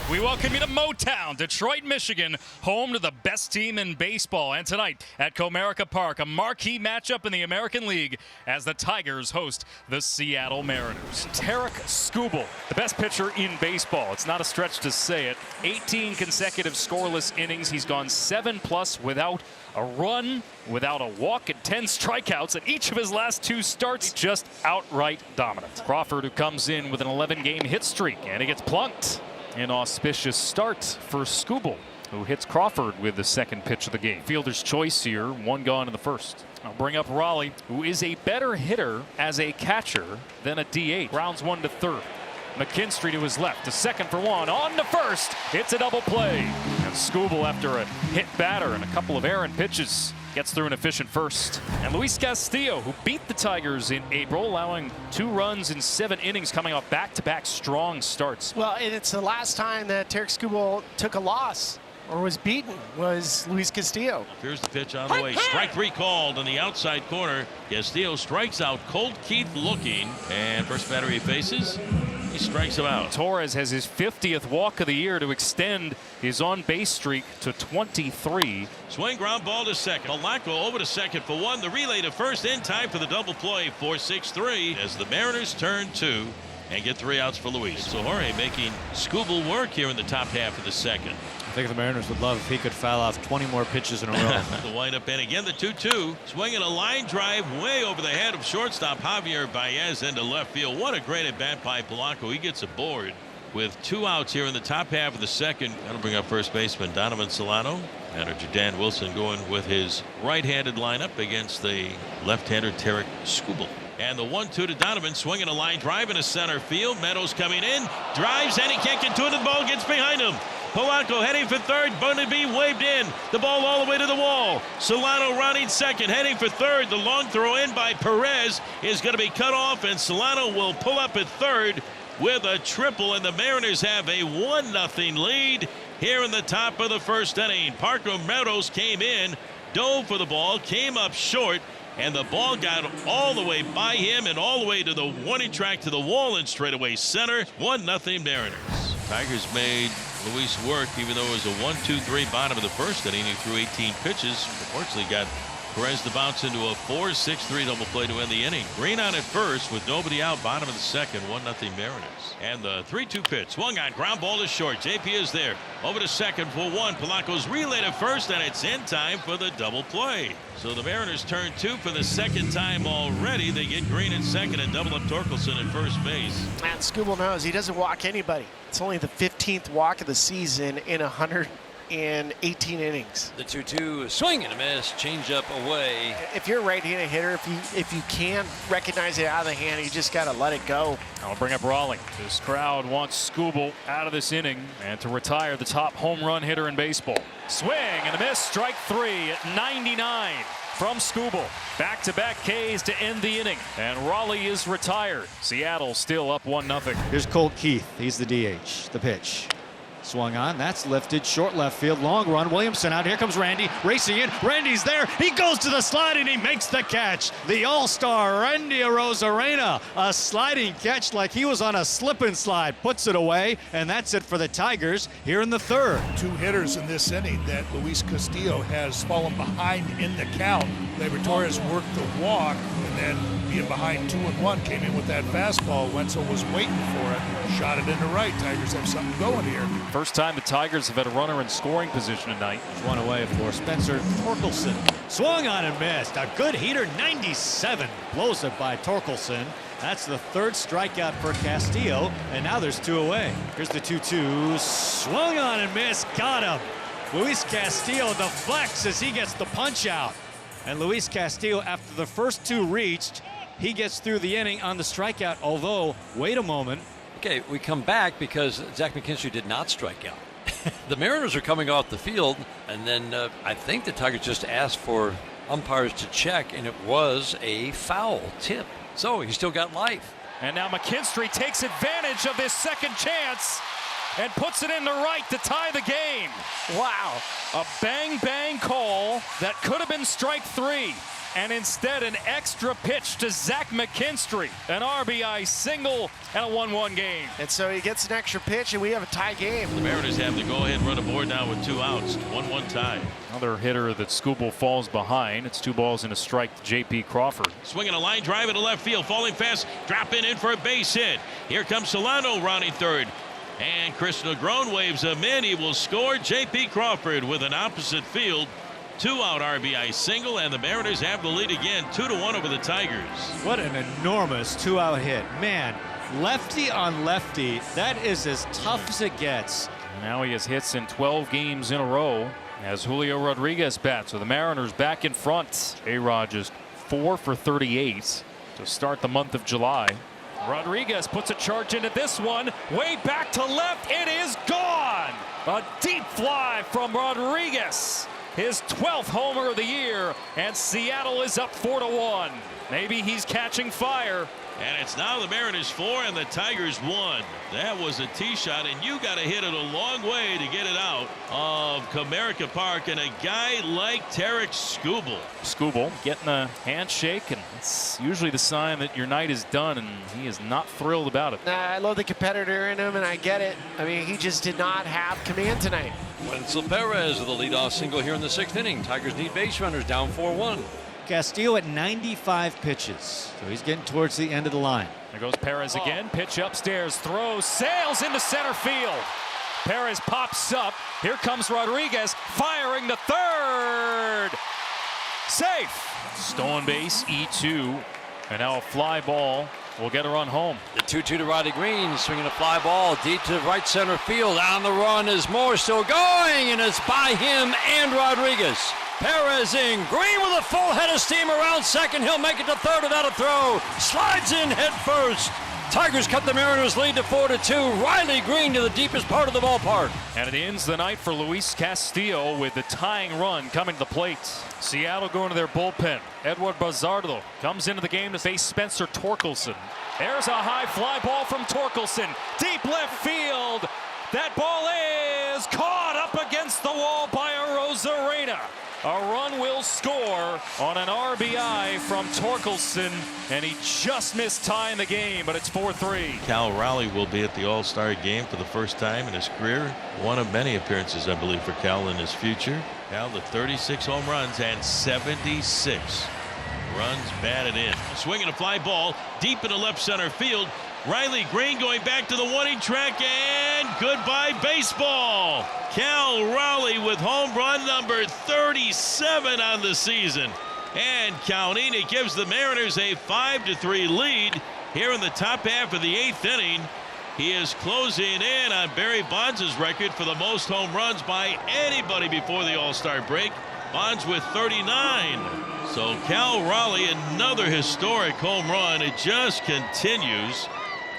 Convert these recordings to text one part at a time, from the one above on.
We welcome you to Motown, Detroit, Michigan, home to the best team in baseball. And tonight at Comerica Park, a marquee matchup in the American League as the Tigers host the Seattle Mariners. Tarek Skubal, the best pitcher in baseball. It's not a stretch to say it. 18 consecutive scoreless innings. He's gone 7+ without a run, without a walk, and 10 strikeouts at each of his last 2 starts. Just outright dominant. Crawford, who comes in with an 11-game hit streak, and he gets plunked. An auspicious start for Skubal, who hits Crawford with the second pitch of the game. Fielder's choice here, 1 gone in the first. I'll bring up Raleigh, who is a better hitter as a catcher than a DH. Rounds 1 to 3rd. McKinstry to his left, to second for 1, on to first. It's a double play. And Skubal, after a hit batter and a couple of errant pitches, gets through an efficient first. And Luis Castillo, who beat the Tigers in April, allowing 2 runs in 7 innings, coming off back-to-back strong starts. Well, and it's the last time that Tarek Skubal took a loss or was beaten was Luis Castillo. Here's the pitch on the way. Strike 3 called on the outside corner. Castillo strikes out. Colt Keith looking, and first batter he faces, he strikes him out. Torres has his 50th walk of the year to extend his on-base streak to 23. Swing, ground ball to second. Polanco over to second for 1. The relay to first in time for the double play. 4-6-3 as the Mariners turn 2 and get 3 outs for Luis. So Jorge making Skubal work here in the top half of the second. I think the Mariners would love if he could foul off 20 more pitches in a row. The windup and again the 2-2. Swinging a line drive way over the head of shortstop Javier Baez into left field. What a great at bat by Polanco. He gets aboard with 2 outs here in the top half of the second. That'll bring up first baseman Donovan Solano. Manager Dan Wilson going with his right-handed lineup against the left-hander Tarek Skubal. And the 1-2 to Donovan, swinging a line drive into center field. Meadows coming in, drives, and he can't get to it, and the ball gets behind him. Polanco heading for third. Burnaby waved in. The ball all the way to the wall. Solano rounding second, heading for third. The long throw in by Perez is going to be cut off, and Solano will pull up at third with a triple, and the Mariners have a 1-0 lead here in the top of the first inning. Parker Meadows came in, dove for the ball, came up short, and the ball got all the way by him and all the way to the warning track to the wall and straightaway center. 1-0 Mariners. Tigers made Luis work, even though it was a 1-2-3 bottom of the first inning. He threw 18 pitches. Unfortunately, got Perez to bounce into a 4-6-3 double play to end the inning. Green on at first with nobody out, bottom of the second. 1-0 Mariners. And the 3-2 pitch swung on, ground ball to short. JP is there over to second for 1. Polanco's relay to first, and it's in time for the double play. So the Mariners turn 2 for the second time already. They get Green at second and double up Torkelson at first base. And Skubal knows he doesn't walk anybody. It's only the 15th walk of the season in 118 innings. The 2-2 swing and a miss, change up away. If you're a right-handed hitter, if you can recognize it out of the hand, you just got to let it go. I'll bring up Raleigh. This crowd wants Skubal out of this inning and to retire the top home run hitter in baseball. Swing and a miss, strike 3 at 99 from Skubal. Back-to-back Ks to end the inning, and Raleigh is retired. Seattle still up 1-0. Here's Colt Keith. He's the DH. The pitch. Swung on. That's lifted. Short left field. Long run. Williamson out. Here comes Randy. Racing in. Randy's there. He goes to the slide and he makes the catch. The all-star Randy Arozarena. A sliding catch like he was on a slip and slide. Puts it away. And that's it for the Tigers here in the third. 2 hitters in this inning that Luis Castillo has fallen behind in the count. Gleyber Torres worked the walk, and then being behind 2-1 came in with that fastball. Wenzel was waiting for it. Shot it into right. Tigers have something going here. First time the Tigers have had a runner in scoring position tonight. One away for Spencer Torkelson. Swung on and missed. A good heater, 97. Blows it by Torkelson. That's the 3rd strikeout for Castillo, and now there's 2 away. Here's the 2-2. Swung on and missed. Got him. Luis Castillo deflects as he gets the punch out. And Luis Castillo, after the first 2 reached, he gets through the inning on the strikeout, although, wait a moment. Okay, we come back because Zach McKinstry did not strike out. The Mariners are coming off the field, and then I think the Tigers just asked for umpires to check, and it was a foul tip. So he still got life. And now McKinstry takes advantage of this second chance and puts it into right to tie the game. Wow. A bang-bang call that could have been strike 3. and instead an extra pitch to Zach McKinstry. An RBI single and a 1-1 game. And so he gets an extra pitch, and we have a tie game. The Mariners have the go-ahead run aboard now with 2 outs. 1-1 tie. Another hitter that Skubal falls behind. It's 2 balls and a strike to J.P. Crawford. Swinging a line drive into left field, falling fast, dropping in for a base hit. Here comes Solano rounding third. And Chris Negron waves him in. He will score. J.P. Crawford with an opposite field 2-out RBI single, and the Mariners have the lead again, 2-1 over the Tigers. What an enormous 2-out hit. Man, lefty on lefty, that is as tough as it gets. Now he has hits in 12 games in a row as Julio Rodriguez bats. So the Mariners back in front. A-Rod just 4 for 38 to start the month of July. Rodriguez puts a charge into this one. Way back to left. It is gone. A deep fly from Rodriguez. His 12th homer of the year, and Seattle is up 4-1. Maybe he's catching fire. And it's now the Mariners 4 and the Tigers 1. That was a tee shot, and you got to hit it a long way to get it out of Comerica Park. And a guy like Tarek Skubal getting a handshake, and it's usually the sign that your night is done, and he is not thrilled about it. I love the competitor in him, and I get it. I mean, he just did not have command tonight. Wenzel Perez with a leadoff single here in the 6th inning. Tigers need base runners, down 4-1. Castillo at 95 pitches, so he's getting towards the end of the line. There goes Perez again. Pitch upstairs, throws, sails into center field. Perez pops up. Here comes Rodriguez, firing to third. Safe. Stolen base, E2, and now a fly ball will get a run home. The 2-2 to Roddy Green, swinging a fly ball deep to right center field. On the run is Moore, still going, and it's by him and Rodriguez. Perez in, Green with a full head of steam around second. He'll make it to third without a throw. Slides in head first. Tigers cut the Mariners lead to 4-2. Riley Green to the deepest part of the ballpark. And it ends the night for Luis Castillo with the tying run coming to the plate. Seattle going to their bullpen. Edward Bazardo comes into the game to face Spencer Torkelson. There's a high fly ball from Torkelson. Deep left field. That ball is caught up against the wall by Arozarena. A run will score on an RBI from Torkelson, and he just missed tying the game, but it's 4-3. Cal Raleigh will be at the All-Star game for the first time in his career. One of many appearances, I believe, for Cal in his future. Cal to 36 home runs and 76 runs batted in. Swinging a fly ball deep into left center field. Riley Green going back to the warning track, and goodbye baseball. Cal Raleigh with home run number 37 on the season. And counting, it gives the Mariners a 5-3 lead here in the top half of the 8th inning. He is closing in on Barry Bonds' record for the most home runs by anybody before the All-Star break. Bonds with 39. So Cal Raleigh, another historic home run. It just continues.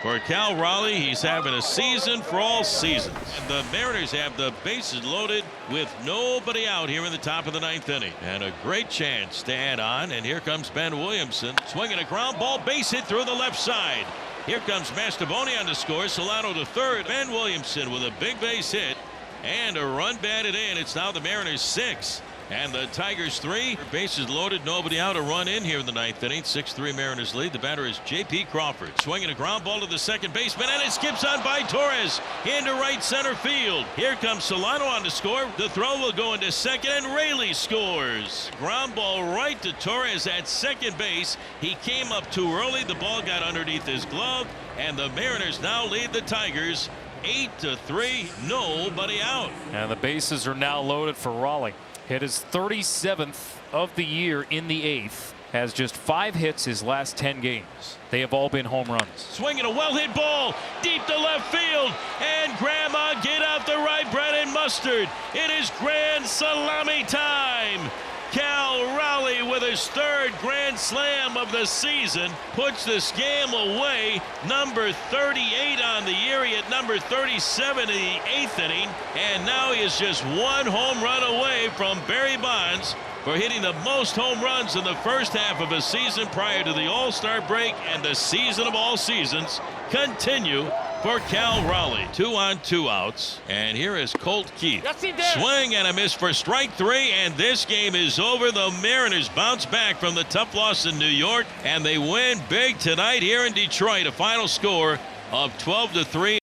For Cal Raleigh, he's having a season for all seasons. And the Mariners have the bases loaded with nobody out here in the top of the 9th inning. And a great chance to add on. And here comes Ben Williamson, swinging a ground ball, base hit through the left side. Here comes Mastaboni on the score. Solano to third. Ben Williamson with a big base hit and a run batted in. It's now the Mariners 6 and the Tigers 3. Bases loaded, nobody out, a run in here in the 9th inning. 6-3 Mariners lead. The batter is J.P. Crawford, swinging a ground ball to the second baseman, and it skips on by Torres into right center field. Here comes Solano on the score. The throw will go into second, and Raleigh scores. Ground ball right to Torres at second base. He came up too early. The ball got underneath his glove, and the Mariners now lead the Tigers 8-3. Nobody out. And the bases are now loaded for Raleigh. Hit his 37th of the year in the 8th. Has just 5 hits his last 10 games. They have all been home runs. Swinging a well-hit ball deep to left field. And Grandma, get out the right bread and mustard. It is grand salami time. Cal Raleigh with his 3rd grand slam of the season puts this game away. Number 38 on the year. He hit number 37 in the 8th inning, and now he is just 1 home run away from Barry Bonds for hitting the most home runs in the first half of a season prior to the All-Star break. And the season of all seasons continue for Cal Raleigh. 2 on 2 outs. And here is Colt Keith. Swing and a miss for strike 3, and this game is over. The Mariners bounce back from the tough loss in New York, and they win big tonight here in Detroit. A final score of 12-3.